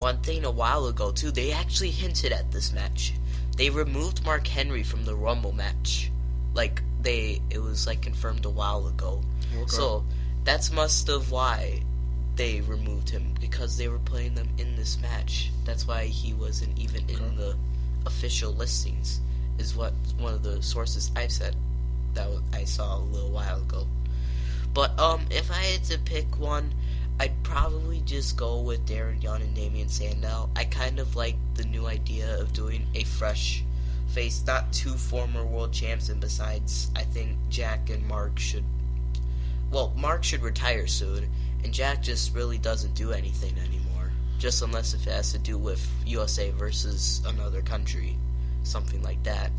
one thing a while ago too, they actually hinted at this match. They removed Mark Henry from the Rumble match. It was confirmed a while ago. Okay. So that's must have why they removed him, because they were playing them in this match. That's why he wasn't even in the official listings, is what one of the sources I've said that I saw a little while ago. But if I had to pick one, I'd probably just go with Darren Young and Damien Sandow. I kind of like the new idea of doing a fresh face, not two former world champs, and besides, I think Jack and Mark should... Well, Mark should retire soon, and Jack just really doesn't do anything anymore. Just unless if it has to do with USA versus another country, something like that.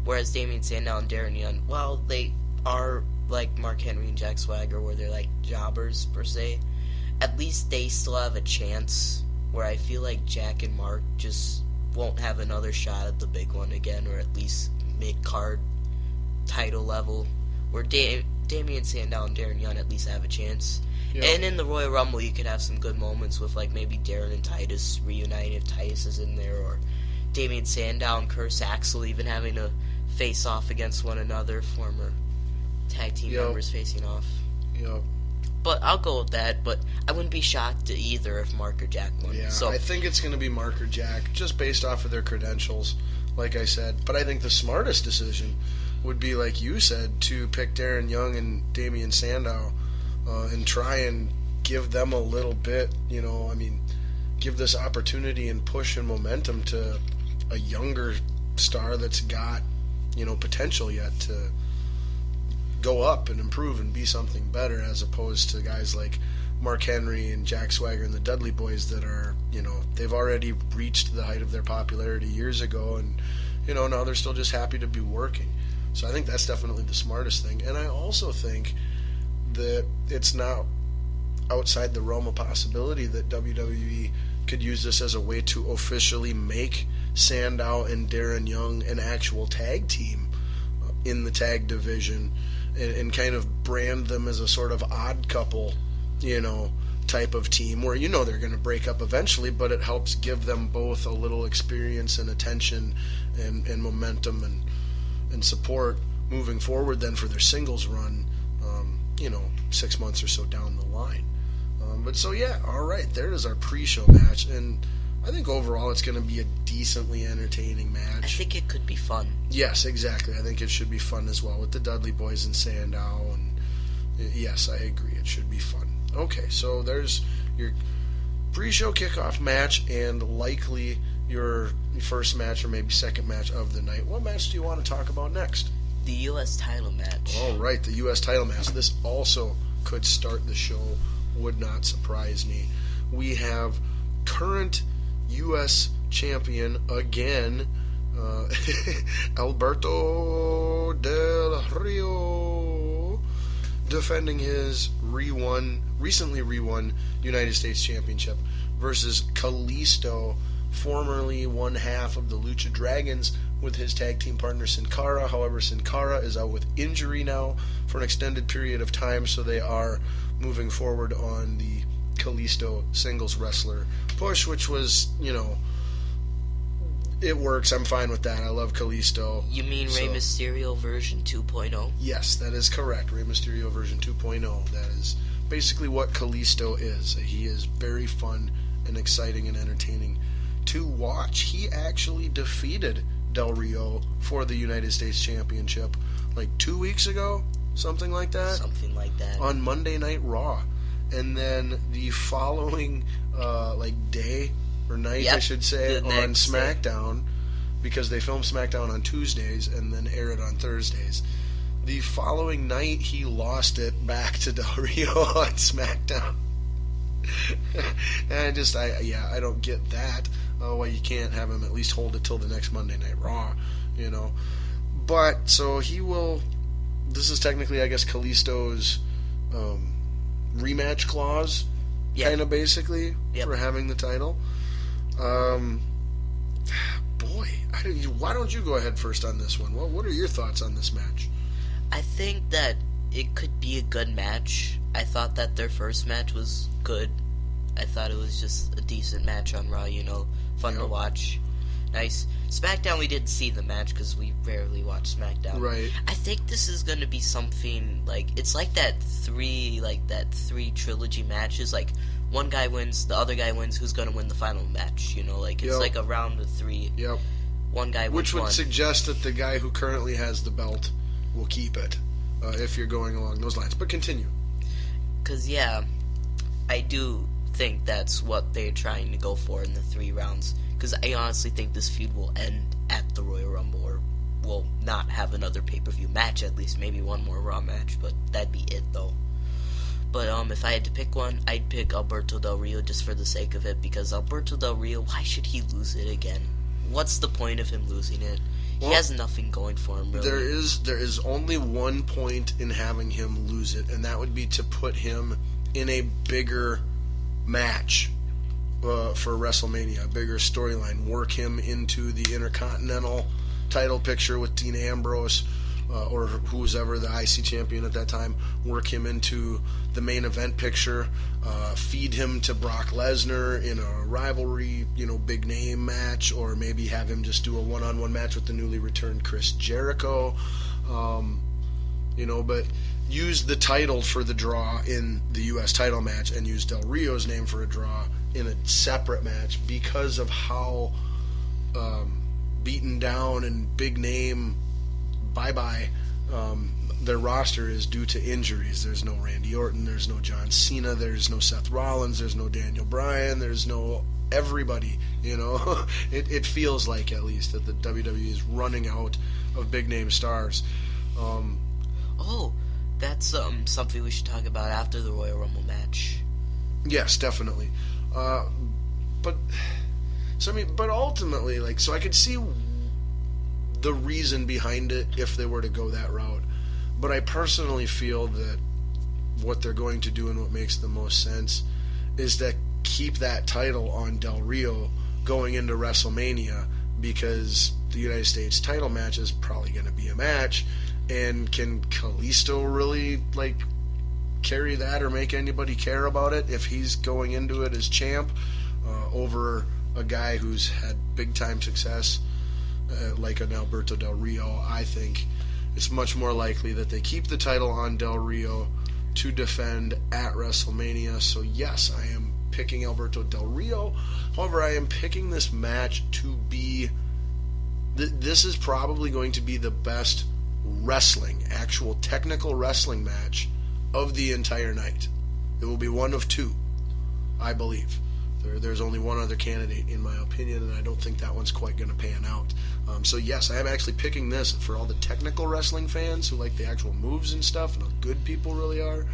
Whereas Damien Sandow and Darren Young, well, they are like Mark Henry and Jack Swagger, where they're like jobbers, per se. At least they still have a chance, where I feel like Jack and Mark just won't have another shot at the big one again, or at least mid-card title level, where Damien Sandow and Darren Young at least have a chance. Yep. And in the Royal Rumble, you could have some good moments with maybe Darren and Titus reuniting if Titus is in there, or Damien Sandow and Curtis Axel even having to face off against one another, former tag team members facing off. Yep. But I'll go with that, but I wouldn't be shocked either if Mark or Jack won. Yeah, So I think it's going to be Mark or Jack, just based off of their credentials, like I said. But I think the smartest decision would be, like you said, to pick Darren Young and Damien Sandow and try and give them a little bit, give this opportunity and push and momentum to a younger star that's got, potential yet to go up and improve and be something better, as opposed to guys like Mark Henry and Jack Swagger and the Dudley Boys that are, they've already reached the height of their popularity years ago, and, now they're still just happy to be working. So I think that's definitely the smartest thing. And I also think that it's not outside the realm of possibility that WWE could use this as a way to officially make Sandow and Darren Young an actual tag team in the tag division, and kind of brand them as a sort of odd couple, type of team where they're going to break up eventually, but it helps give them both a little experience and attention and momentum and support moving forward then for their singles run, 6 months or so down the line. All right, there is our pre-show match, and I think overall it's going to be a decently entertaining match. I think it could be fun. Yes, exactly. I think it should be fun as well with the Dudley Boys and Sandow, and yes, I agree. It should be fun. Okay, so there's your pre-show kickoff match and likely your first match or maybe second match of the night. What match do you want to talk about next? The U.S. title match. All right, the U.S. title match. This also could start the show. Would not surprise me. We have current U.S. champion again, Alberto Del Rio, defending his recently re-won United States Championship versus Kalisto, formerly one half of the Lucha Dragons, with his tag team partner Sin Cara. However, Sin Cara is out with injury now for an extended period of time, so they are moving forward on the Kalisto singles wrestler push, which was, it works. I'm fine with that. I love Kalisto. You mean Rey Mysterio version 2.0? Yes, that is correct. Rey Mysterio version 2.0. That is basically what Kalisto is. He is very fun and exciting and entertaining to watch. He actually defeated Del Rio for the United States Championship 2 weeks ago, something like that. Something like that. On Monday Night Raw. And then the following day or night, I should say, on SmackDown, because they film SmackDown on Tuesdays and then air it on Thursdays. The following night, he lost it back to Del Rio on SmackDown. And I don't get that. Why you can't have him at least hold it till the next Monday Night Raw, But, so he will... This is technically, I guess, Kalisto's rematch clause, kind of basically, for having the title. Why don't you go ahead first on this one? What are your thoughts on this match? I think that it could be a good match. I thought that their first match was good. I thought it was just a decent match on Raw, fun to watch. Nice. SmackDown, we didn't see the match because we rarely watch SmackDown. Right. I think this is going to be something it's like that three trilogy matches. Like one guy wins, the other guy wins. Who's going to win the final match? It's like a round of three. Yep. One guy wins. Which would one. suggest that the guy who currently has the belt will keep it, if you're going along those lines. But continue. Because I do think that's what they're trying to go for in the 3 rounds. Because I honestly think this feud will end at the Royal Rumble, or will not have another pay-per-view match, at least maybe one more Raw match, but that'd be it, though. But if I had to pick one, I'd pick Alberto Del Rio just for the sake of it, because Alberto Del Rio, why should he lose it again? What's the point of him losing it? He has nothing going for him, really. There is only one point in having him lose it, and that would be to put him in a bigger match for WrestleMania, a bigger storyline. Work him into the Intercontinental title picture with Dean Ambrose, or who's ever the IC champion at that time. Work him into the main event picture. Feed him to Brock Lesnar in a rivalry, big name match, or maybe have him just do a one-on-one match with the newly returned Chris Jericho. But use the title for the draw in the U.S. title match and use Del Rio's name for a draw in a separate match, because of how beaten down and big name bye-bye their roster is due to injuries. There's no Randy Orton, there's no John Cena, there's no Seth Rollins, there's no Daniel Bryan, there's no everybody, It feels like, at least, that the WWE is running out of big name stars. That's something we should talk about after the Royal Rumble match. Yes, definitely. But ultimately, so I could see the reason behind it if they were to go that route. But I personally feel that what they're going to do and what makes the most sense is to keep that title on Del Rio going into WrestleMania, because the United States title match is probably going to be a match. And can Kalisto really, carry that or make anybody care about it if he's going into it as champ over a guy who's had big-time success like an Alberto Del Rio? I think it's much more likely that they keep the title on Del Rio to defend at WrestleMania. So yes, I am picking Alberto Del Rio. However, I am picking this match to be... This is probably going to be the best actual technical wrestling match of the entire night. It will be one of 2, I believe. There's only one other candidate, in my opinion, and I don't think that one's quite going to pan out. So yes, I am actually picking this for all the technical wrestling fans who like the actual moves and stuff, and how good people really are.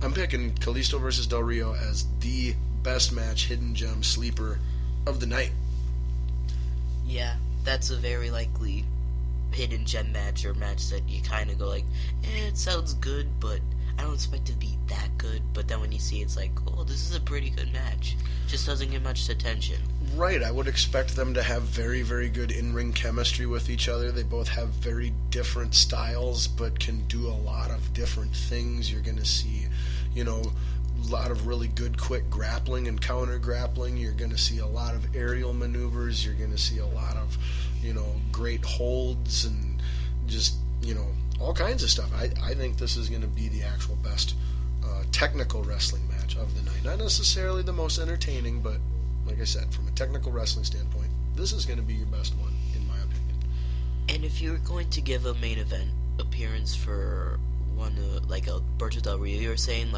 I'm picking Kalisto versus Del Rio as the best match, hidden gem, sleeper of the night. Yeah, that's a very likely hidden gem match, or match that you kind of go it sounds good, but I don't expect it to be that good. But then when you see it, it's this is a pretty good match. Just doesn't get much attention. Right, I would expect them to have very, very good in-ring chemistry with each other. They both have very different styles, but can do a lot of different things. You're going to see, a lot of really good quick grappling and counter grappling. You're going to see a lot of aerial maneuvers. You're going to see a lot of great holds and just, all kinds of stuff. I think this is going to be the actual best technical wrestling match of the night. Not necessarily the most entertaining, but like I said, from a technical wrestling standpoint, this is going to be your best one, in my opinion. And if you're going to give a main event appearance for one, Alberto Del Rio, you're saying,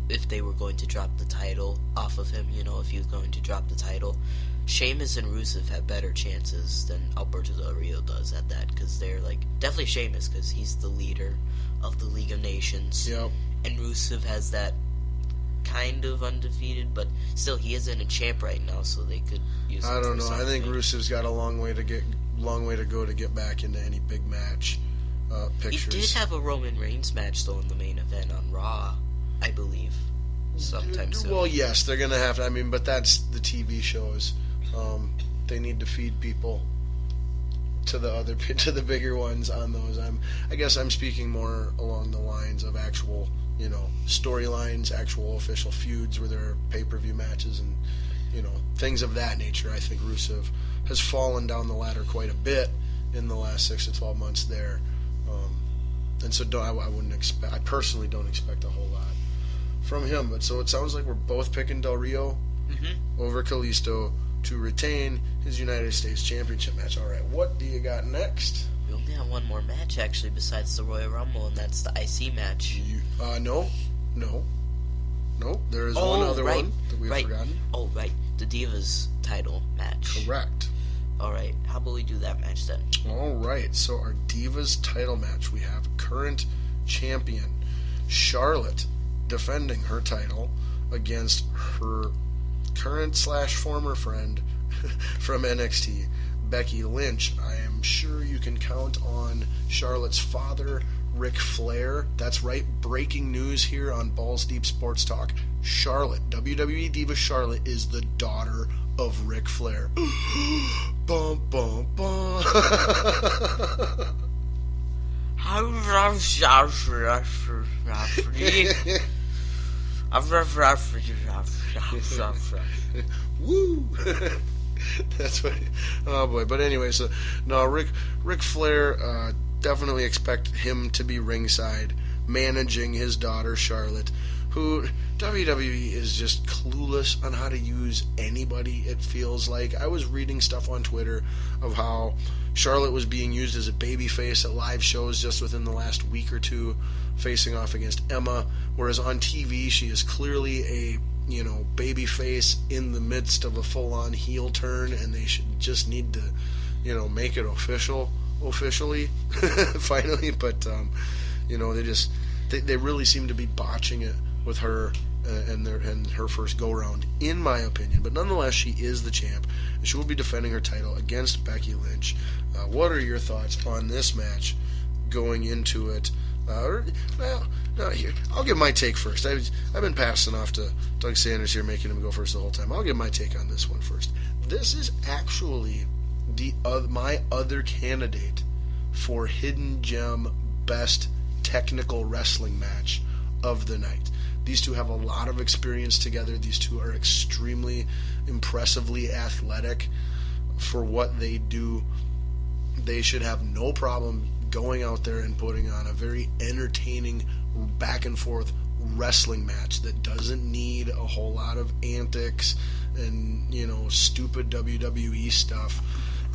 if they were going to drop the title off of him, if he was going to drop the title, Sheamus and Rusev have better chances than Alberto Del Rio does at that, because they're definitely Sheamus, because he's the leader of the League of Nations. Yep. And Rusev has that kind of undefeated, but still he isn't a champ right now, so they could use him. I don't know. Something. I think Rusev's got a long way to go to get back into any big match pictures. He did have a Roman Reigns match though in the main event on Raw, I believe, sometime soon. Well, yes, they're gonna have to. But that's the TV shows. They need to feed people to the bigger ones on those. I guess I'm speaking more along the lines of actual storylines, actual official feuds where there are pay-per-view matches and, things of that nature. I think Rusev has fallen down the ladder quite a bit in the last 6 to 12 months there. And so I wouldn't expect, I personally don't expect a whole lot from him. But so it sounds like we're both picking Del Rio over Kalisto to retain his United States Championship match. All right, what do you got next? We only have one more match, actually, besides the Royal Rumble, and that's the IC match. No. There is one other one that we've forgotten. Oh, right. The Divas title match. Correct. All right. How about we do that match then? All right. So our Divas title match, we have current champion Charlotte defending her title against her current / former friend from NXT, Becky Lynch. I am sure you can count on Charlotte's father, Ric Flair. That's right, breaking news here on Balls Deep Sports Talk. Charlotte, WWE Diva Charlotte, is the daughter of Ric Flair. Bum, bum, bum. Woo! That's what. Oh boy! But anyway, so no, Ric Flair. Definitely expect him to be ringside, managing his daughter Charlotte, who WWE is just clueless on how to use anybody. It feels like I was reading stuff on Twitter of how Charlotte was being used as a babyface at live shows just within the last week or two, facing off against Emma, whereas on TV she is clearly a babyface in the midst of a full-on heel turn, and they should just need to make it officially finally. But they really seem to be botching it with her and her first go round, in my opinion. But nonetheless, she is the champ, and she will be defending her title against Becky Lynch. What are your thoughts on this match going into it? Here, I'll give my take first. I've been passing off to Doug Sanders here, making him go first the whole time. I'll give my take on this one first. This is actually my other candidate for Hidden Gem Best Technical Wrestling Match of the night. These two have a lot of experience together. These two are extremely impressively athletic for what they do. They should have no problem going out there and putting on a very entertaining back and forth wrestling match that doesn't need a whole lot of antics and stupid WWE stuff.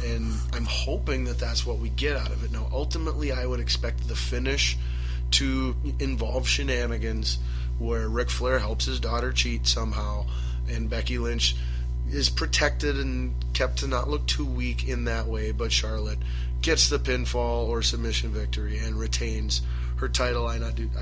And I'm hoping that that's what we get out of it. Now, ultimately, I would expect the finish to involve shenanigans where Ric Flair helps his daughter cheat somehow, and Becky Lynch is protected and kept to not look too weak in that way, but Charlotte gets the pinfall or submission victory and retains her title. I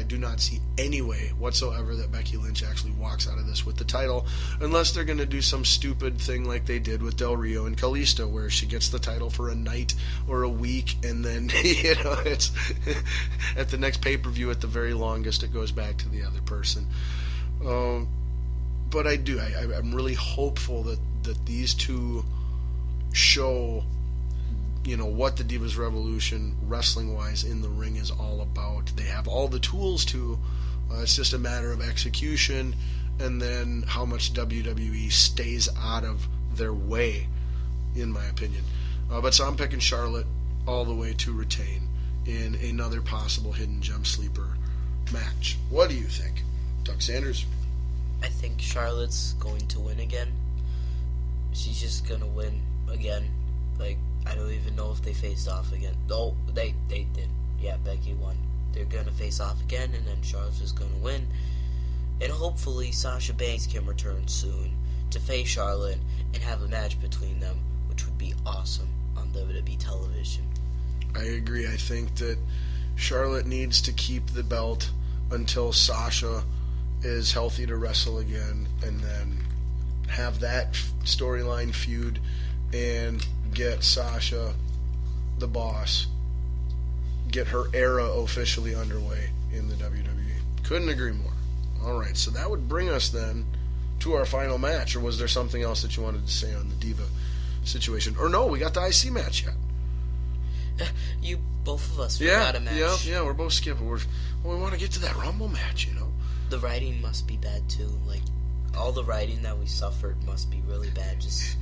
do not see any way whatsoever that Becky Lynch actually walks out of this with the title, unless they're going to do some stupid thing like they did with Del Rio and Kalisto, where she gets the title for a night or a week, and then it's at the next pay-per-view at the very longest it goes back to the other person. But I'm really hopeful that these two show what the Divas Revolution wrestling-wise in the ring is all about. They have all the tools to. It's just a matter of execution, and then how much WWE stays out of their way, in my opinion. But so I'm picking Charlotte all the way to retain in another possible Hidden Gem Sleeper match. What do you think, Doug Sanders? I think Charlotte's going to win again. She's just going to win again. I don't even know if they faced off again. Oh, they did. Yeah, Becky won. They're going to face off again, and then Charlotte's just going to win. And hopefully Sasha Banks can return soon to face Charlotte and have a match between them, which would be awesome on WWE television. I agree. I think that Charlotte needs to keep the belt until Sasha is healthy to wrestle again, and then have that storyline feud and get Sasha, the boss, get her era officially underway in the WWE. Couldn't agree more. All right, so that would bring us then to our final match, or was there something else that you wanted to say on the Diva situation? Or no, we got the IC match yet. You, both of us forgot a match. Yeah, we're both skipping. We want to get to that Rumble match, you know? The writing must be bad, too. Like, all the writing that we suffered must be really bad. Just